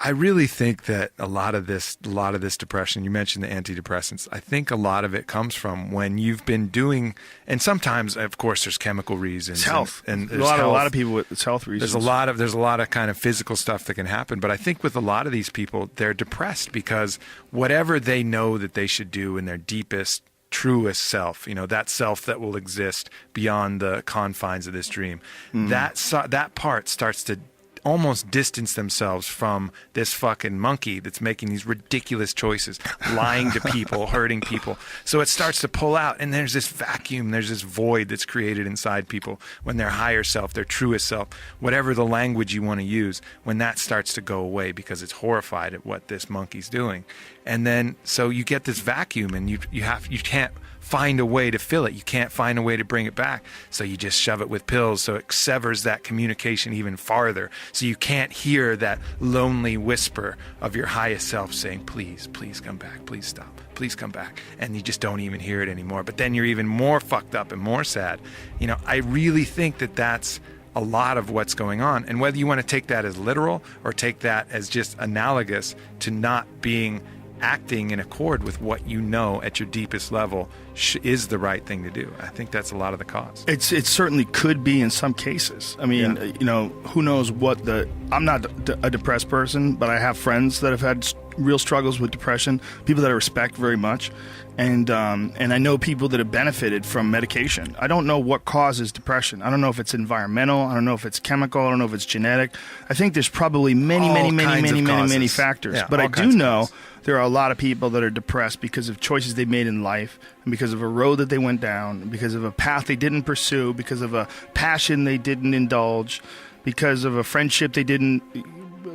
I really think that a lot of this depression, you mentioned the antidepressants, I think a lot of it comes from when you've been doing, and sometimes, of course, there's chemical reasons. It's health. And a lot of people with it's health reasons. There's a lot of kind of physical stuff that can happen. But I think with a lot of these people, they're depressed because whatever they know that they should do in their deepest, truest self, that self that will exist beyond the confines of this dream, that part starts to almost distance themselves from this fucking monkey that's making these ridiculous choices, lying to people, hurting people. So it starts to pull out, and there's this vacuum, there's this void that's created inside people when their higher self, their truest self, whatever the language you want to use, when that starts to go away because it's horrified at what this monkey's doing. And then so you get this vacuum, and you can't find a way to fill it. You can't find a way to bring it back. So you just shove it with pills. So it severs that communication even farther. So you can't hear that lonely whisper of your highest self saying, please, please come back. Please stop. Please come back. And you just don't even hear it anymore. But then you're even more fucked up and more sad. I really think that that's a lot of what's going on. And whether you want to take that as literal or take that as just analogous to not acting in accord with what you know at your deepest level is the right thing to do. I think that's a lot of the cause. It certainly could be in some cases. I mean, who knows I'm not a depressed person, but I have friends that have had real struggles with depression, people that I respect very much. And I know people that have benefited from medication. I don't know what causes depression. I don't know if it's environmental. I don't know if it's chemical. I don't know if it's genetic. I think there's probably many factors. Yeah, but I do know there are a lot of people that are depressed because of choices they made in life, and because of a road that they went down, because of a path they didn't pursue, because of a passion they didn't indulge, because of a friendship they didn't,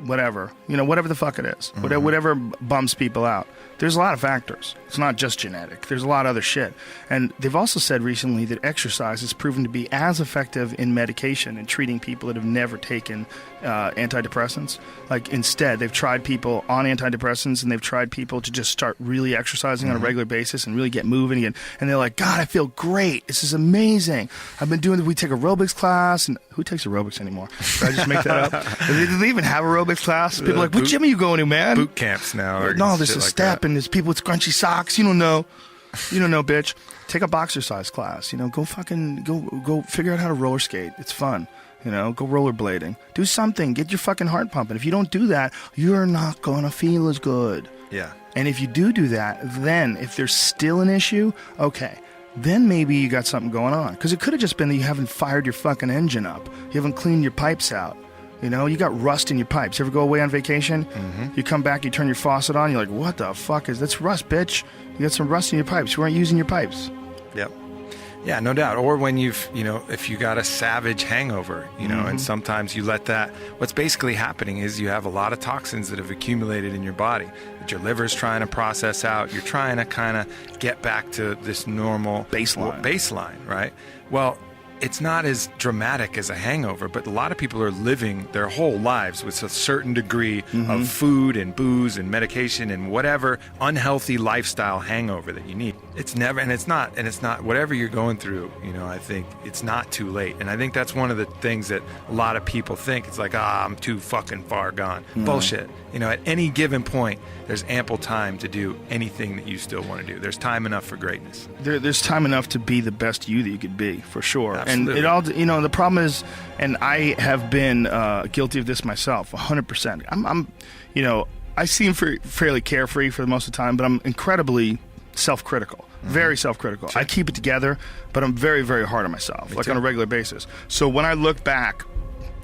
whatever the fuck it is, whatever bums people out. There's a lot of factors. It's not just genetic. There's a lot of other shit. And they've also said recently that exercise has proven to be as effective in medication and treating people that have never taken antidepressants. Like, instead, they've tried people on antidepressants, and they've tried people to just start really exercising on a regular basis and really get moving again. And they're like, God, I feel great. This is amazing. I've been doing, we take aerobics class. And who takes aerobics anymore? Did I just make that up? Do they even have aerobics class? People are like, what gym are you going to, man? Boot camps now. No, there's a step, and there's people with scrunchy socks. You don't know, bitch. Take a boxercise class. Go figure out how to roller skate. It's fun. Go rollerblading. Do something. Get your fucking heart pumping. If you don't do that, you're not going to feel as good. Yeah. And if you do that, then if there's still an issue, okay, then maybe you got something going on. Because it could have just been that you haven't fired your fucking engine up. You haven't cleaned your pipes out. You got rust in your pipes. You ever go away on vacation? You come back, you turn your faucet on, you're like, what the fuck that's rust, bitch. You got some rust in your pipes. You weren't using your pipes. Yep. Yeah, no doubt. Or when if you got a savage hangover, and sometimes you let that, what's basically happening is you have a lot of toxins that have accumulated in your body that your liver's trying to process out. You're trying to kind of get back to this normal baseline, right? Well, it's not as dramatic as a hangover, but a lot of people are living their whole lives with a certain degree of food and booze and medication and whatever unhealthy lifestyle hangover that you need. It's not whatever you're going through, I think it's not too late. And I think that's one of the things that a lot of people think. It's like, I'm too fucking far gone. Bullshit. At any given point, there's ample time to do anything that you still want to do. There's time enough for greatness. There's time enough to be the best you that you could be, for sure. Absolutely. And it all, the problem is, and I have been guilty of this myself, 100%. I'm I seem fairly carefree for the most of the time, but I'm incredibly self-critical. Very self-critical. Sure. I keep it together, but I'm very, very hard on myself, on a regular basis. So when I look back,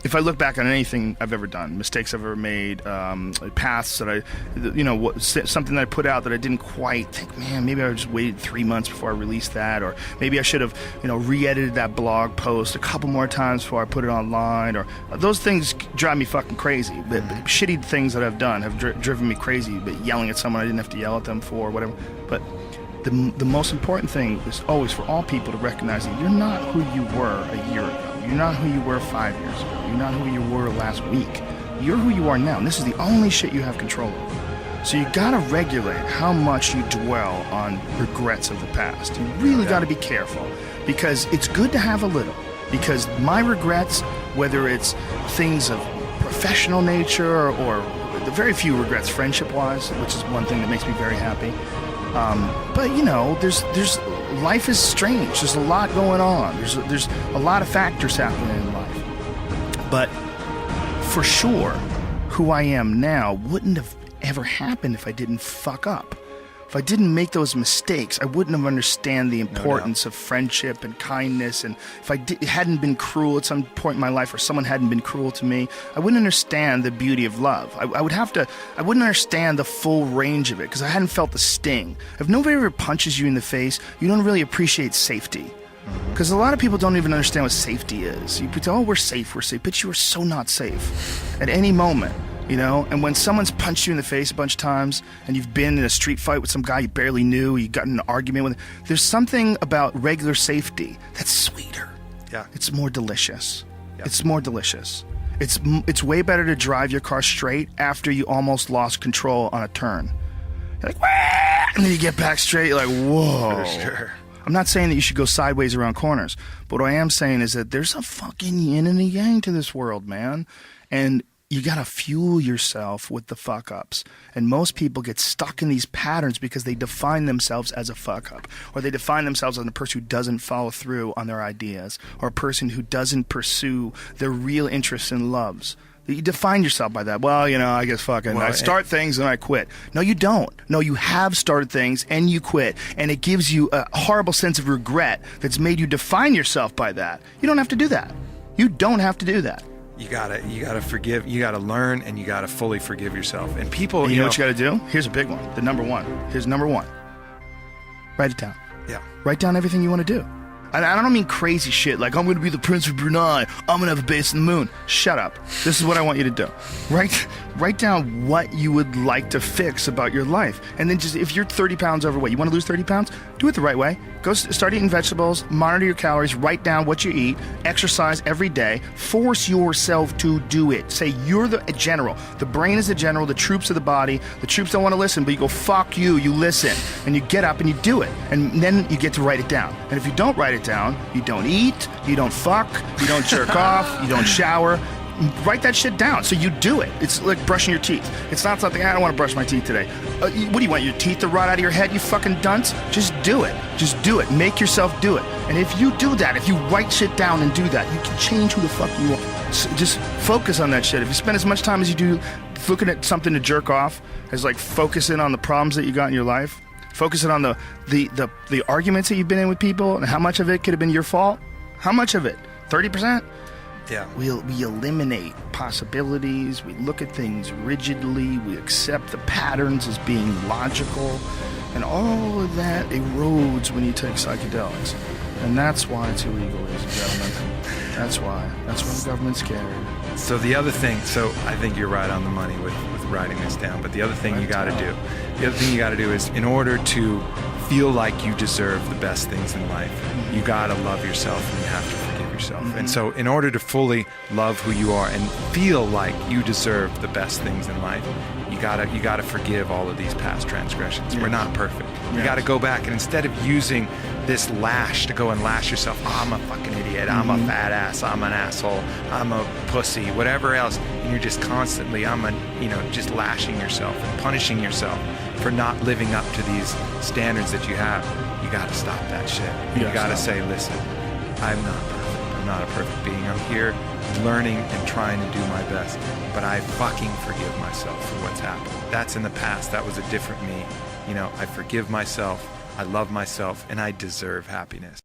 if I look back on anything I've ever done, mistakes I've ever made, paths that something that I put out that I didn't quite think, man, maybe I just waited 3 months before I released that, or maybe I should have, re-edited that blog post a couple more times before I put it online, or those things drive me fucking crazy. The shitty things that I've done have driven me crazy, but yelling at someone I didn't have to yell at them for, whatever. But the most important thing is always for all people to recognize that you're not who you were a year ago. You're not who you were 5 years ago. You're not who you were last week. You're who you are now, and this is the only shit you have control over. So you gotta regulate how much you dwell on regrets of the past. You really gotta be careful, because it's good to have a little. Because my regrets, whether it's things of professional nature or the very few regrets friendship-wise, which is one thing that makes me very happy. But there's life is strange. There's a lot going on. There's a lot of factors happening in life. But for sure, who I am now wouldn't have ever happened if I didn't fuck up. If I didn't make those mistakes, I wouldn't have understand the importance of friendship and kindness. And if I hadn't been cruel at some point in my life, or someone hadn't been cruel to me, I wouldn't understand the beauty of love. I wouldn't understand the full range of it because I hadn't felt the sting. If nobody ever punches you in the face, you don't really appreciate safety. Because a lot of people don't even understand what safety is. You tell, oh, we're safe, but you are so not safe at any moment. And when someone's punched you in the face a bunch of times and you've been in a street fight with some guy you barely knew, you got in an argument with, there's something about regular safety that's sweeter. Yeah. It's more delicious. Yeah. It's more delicious. It's way better to drive your car straight after you almost lost control on a turn. You're like, wah! And then you get back straight, you're like, whoa. For sure. I'm not saying that you should go sideways around corners, but what I am saying is that there's a fucking yin and a yang to this world, man. And you gotta fuel yourself with the fuck ups. And most people get stuck in these patterns because they define themselves as a fuck up, or they define themselves as a person who doesn't follow through on their ideas, or a person who doesn't pursue their real interests and loves. You define yourself by that. Well, I guess I start things and I quit. No, you don't. No, you have started things and you quit. And it gives you a horrible sense of regret that's made you define yourself by that. You don't have to do that. You don't have to do that. You gotta forgive. You gotta learn, and you gotta fully forgive yourself. And people, And you know what you gotta do? Here's a big one. The number one. Here's number one. Write it down. Yeah. Write down everything you want to do. And I don't mean crazy shit like, I'm going to be the Prince of Brunei, I'm going to have a base in the moon. Shut up. This is what I want you to do. Write down what you would like to fix about your life. And then just, if you're 30 pounds overweight, you want to lose 30 pounds? Do it the right way. Go start eating vegetables, monitor your calories, write down what you eat, exercise every day, force yourself to do it. Say you're the general. The brain is the general, the troops are the body. The troops don't want to listen, but you go, fuck you, you listen. And you get up and you do it. And then you get to write it down. And if you don't write it down, you don't eat, you don't fuck, you don't jerk off, you don't shower. Write that shit down so you do it. It's like brushing your teeth. It's not something, I don't want to brush my teeth today. What do you want, your teeth to rot out of your head, you fucking dunce? Just do it. Just do it. Make yourself do it. And if you do that, if you write shit down and do that, you can change who the fuck you are. So just focus on that shit. If you spend as much time as you do looking at something to jerk off as like focusing on the problems that you got in your life, focusing on the arguments that you've been in with people and how much of it could have been your fault, how much of it? 30%? Yeah. We eliminate possibilities. We look at things rigidly. We accept the patterns as being logical. And all of that erodes when you take psychedelics. And that's why it's illegal, ladies and gentlemen. That's why. That's why the government's scared. So the other thing, I think you're right on the money with writing this down. But the other thing you got to do is, in order to feel like you deserve the best things in life, you got to love yourself and you have to forgive yourself. And so in order to fully love who you are and feel like you deserve the best things in life, you gotta forgive all of these past transgressions. We're not perfect. You got to go back, and instead of using this lash to go and lash yourself, oh, I'm a fucking idiot, I'm a fat ass, I'm an asshole, I'm a pussy, whatever else, and you're just constantly just lashing yourself and punishing yourself for not living up to these standards that you have. You got to stop that shit. You got to say, listen, I'm not perfect. I'm not a perfect being. I'm here learning and trying to do my best, but I fucking forgive myself for what's happened. That's in the past. That was a different me. I forgive myself, I love myself, and I deserve happiness.